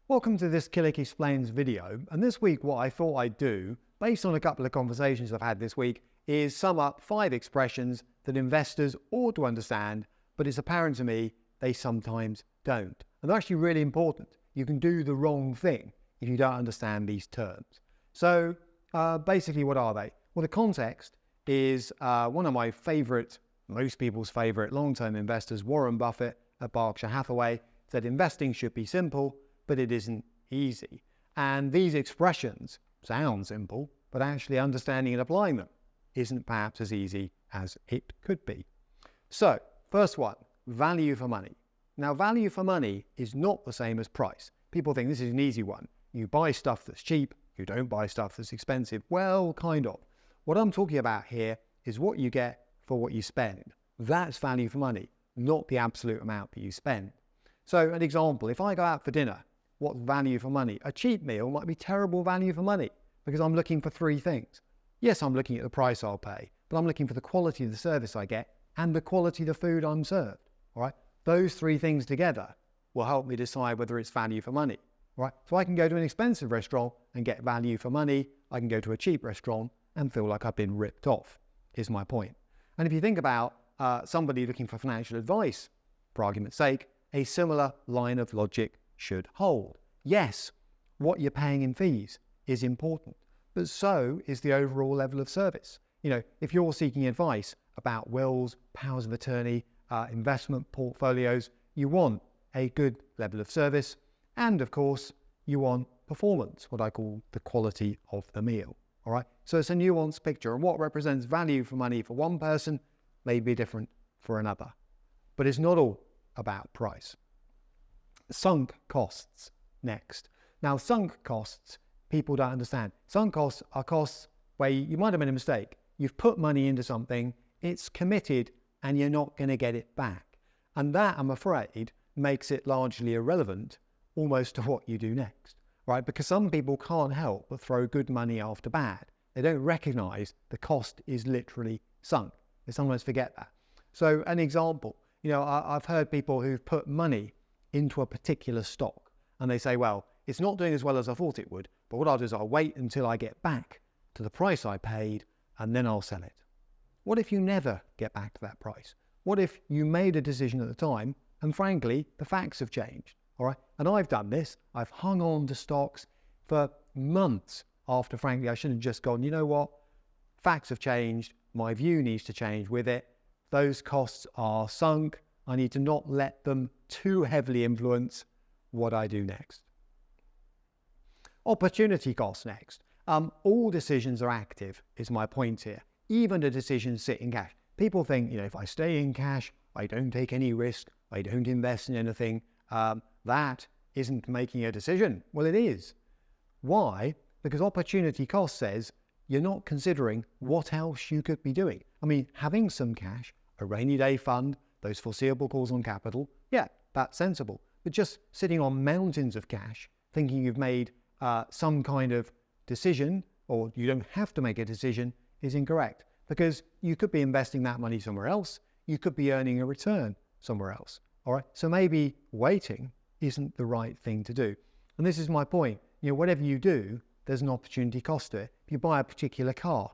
Welcome to this Killick Explains video, and this week what I thought I'd do, based on a couple of conversations I've had this week, is sum up 5 expressions that investors ought to understand, but it's apparent to me they sometimes don't. And they're actually really important. You can do the wrong thing if you don't understand these terms. So basically what are they? Well, the context is one of my favourite, most people's favourite long-term investors, Warren Buffett at Berkshire Hathaway, said investing should be simple, but it isn't easy. And these expressions sound simple, but actually understanding and applying them isn't perhaps as easy as it could be. So, first one, value for money. Now, value for money is not the same as price. People think this is an easy one. You buy stuff that's cheap, you don't buy stuff that's expensive. Well, kind of. What I'm talking about here is what you get for what you spend. That's value for money, not the absolute amount that you spend. So, an example, if I go out for dinner, what's value for money? A cheap meal might be terrible value for money because I'm looking for 3 things. Yes, I'm looking at the price I'll pay, but I'm looking for the quality of the service I get and the quality of the food I'm served. All right, those 3 things together will help me decide whether it's value for money. All right, so I can go to an expensive restaurant and get value for money. I can go to a cheap restaurant and feel like I've been ripped off, is my point. And if you think about somebody looking for financial advice, for argument's sake, a similar line of logic should hold. Yes, what you're paying in fees is important, but so is the overall level of service. You know, if you're seeking advice about wills, powers of attorney, investment portfolios, you want a good level of service, and of course, you want performance, what I call the quality of the meal. All right, so it's a nuanced picture, and what represents value for money for one person may be different for another, but it's not all about price. Sunk costs next. Now, sunk costs, people don't understand. Sunk costs are costs where you might have made a mistake. You've put money into something, it's committed, and you're not going to get it back. And that, I'm afraid, makes it largely irrelevant almost to what you do next, right? Because some people can't help but throw good money after bad. They don't recognize the cost is literally sunk. They sometimes forget that. So an example, you know, I've heard people who've put money into a particular stock and they say, well, it's not doing as well as I thought it would, but what I'll do is I'll wait until I get back to the price I paid and then I'll sell it. What if you never get back to that price? What if you made a decision at the time and frankly, the facts have changed, all right? And I've done this. I've hung on to stocks for months after, frankly, I should have just gone, you know what? Facts have changed. My view needs to change with it. Those costs are sunk. I need to not let them too heavily influence what I do next. Opportunity costs next. All decisions are active, is my point here. Even the decisions sit in cash. People think, you know, if I stay in cash, I don't take any risk, I don't invest in anything, that isn't making a decision. Well, it is. Why? Because opportunity cost says you're not considering what else you could be doing. I mean, having some cash, a rainy day fund, those foreseeable calls on capital, yeah, that's sensible. But just sitting on mountains of cash, thinking you've made some kind of decision, or you don't have to make a decision, is incorrect. Because you could be investing that money somewhere else, you could be earning a return somewhere else. All right, so maybe waiting isn't the right thing to do. And this is my point. You know, whatever you do, there's an opportunity cost to it. If you buy a particular car,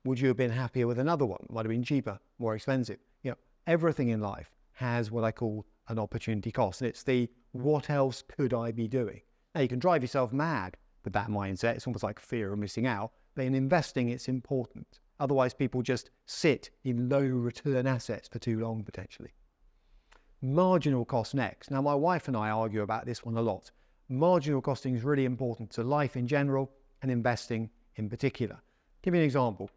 would you have been happier with another one? Might have been cheaper, more expensive. You know, everything in life has what I call an opportunity cost. And it's the what else could I be doing? Now, you can drive yourself mad with that mindset. It's almost like fear of missing out. But in investing, it's important. Otherwise, people just sit in low return assets for too long, potentially. Marginal cost next. Now, my wife and I argue about this one a lot. Marginal costing is really important to life in general and investing in particular. Give you an example.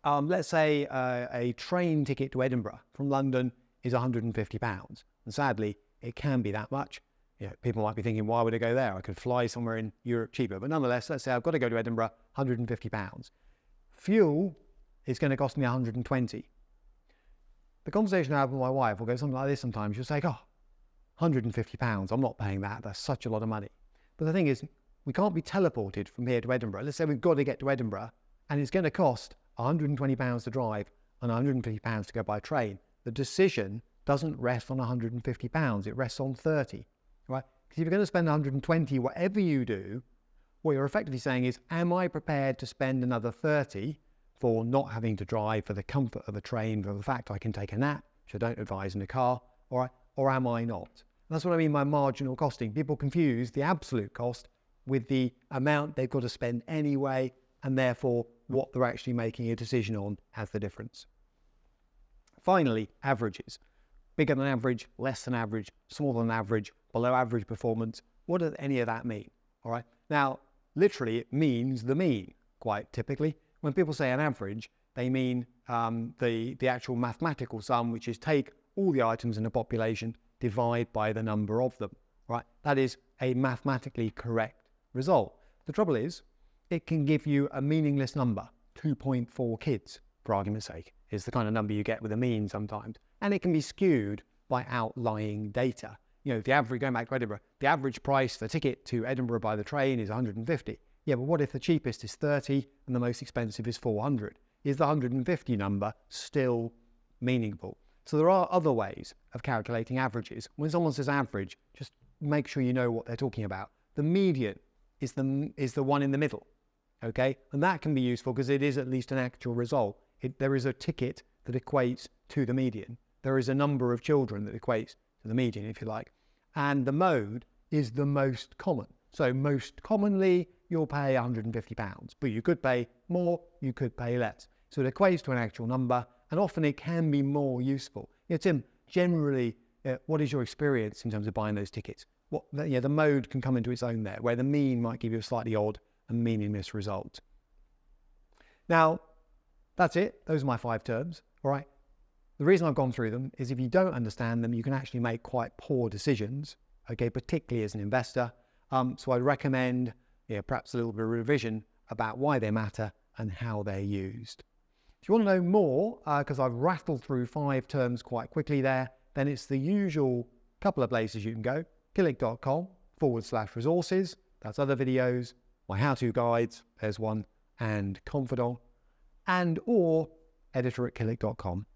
Let's say a train ticket to Edinburgh from London is £150. And sadly, it can be that much. You know, people might be thinking, why would I go there? I could fly somewhere in Europe cheaper. But nonetheless, let's say I've got to go to Edinburgh, £150. Fuel is going to cost me 120. The conversation I have with my wife will go something like this sometimes. She'll say, oh, £150, I'm not paying that. That's such a lot of money. But the thing is, we can't be teleported from here to Edinburgh. Let's say we've got to get to Edinburgh and it's going to cost £120 to drive and £150 to go by train. The decision doesn't rest on £150, it rests on 30, right? Because if you're going to spend 120, whatever you do, what you're effectively saying is, am I prepared to spend another 30 for not having to drive, for the comfort of a train, for the fact I can take a nap, which I don't advise in a car, or am I not? And that's what I mean by marginal costing. People confuse the absolute cost with the amount they've got to spend anyway, and therefore what they're actually making a decision on has the difference. Finally, averages. Bigger than average, less than average, smaller than average, below average performance. What does any of that mean? All right. Now, literally, it means the mean, quite typically. When people say an average, they mean the actual mathematical sum, which is take all the items in a population, divide by the number of them. Right. That is a mathematically correct result. The trouble is, it can give you a meaningless number. 2.4 kids, for argument's sake, is the kind of number you get with a mean sometimes. And it can be skewed by outlying data. You know, the average, going back to Edinburgh, the average price for a ticket to Edinburgh by the train is 150. Yeah, but what if the cheapest is 30 and the most expensive is 400? Is the 150 number still meaningful? So there are other ways of calculating averages. When someone says average, just make sure you know what they're talking about. The median is the one in the middle, okay? And that can be useful because it is at least an actual result. There is a ticket that equates to the median. There is a number of children that equates to the median, if you like. And the mode is the most common. So most commonly, you'll pay £150, but you could pay more, you could pay less. So it equates to an actual number, and often it can be more useful. You know, Tim, generally, what is your experience in terms of buying those tickets? The mode can come into its own there, where the mean might give you a slightly odd and meaningless result. Now, that's it. Those are my 5 terms, all right? The reason I've gone through them is if you don't understand them, you can actually make quite poor decisions, okay, particularly as an investor. So I'd recommend perhaps a little bit of revision about why they matter and how they're used. If you want to know more, because I've rattled through 5 terms quite quickly there, then it's the usual couple of places you can go. Killick.com/resources. That's other videos, my how-to guides, there's one, and Confidant, and or editor@killick.com.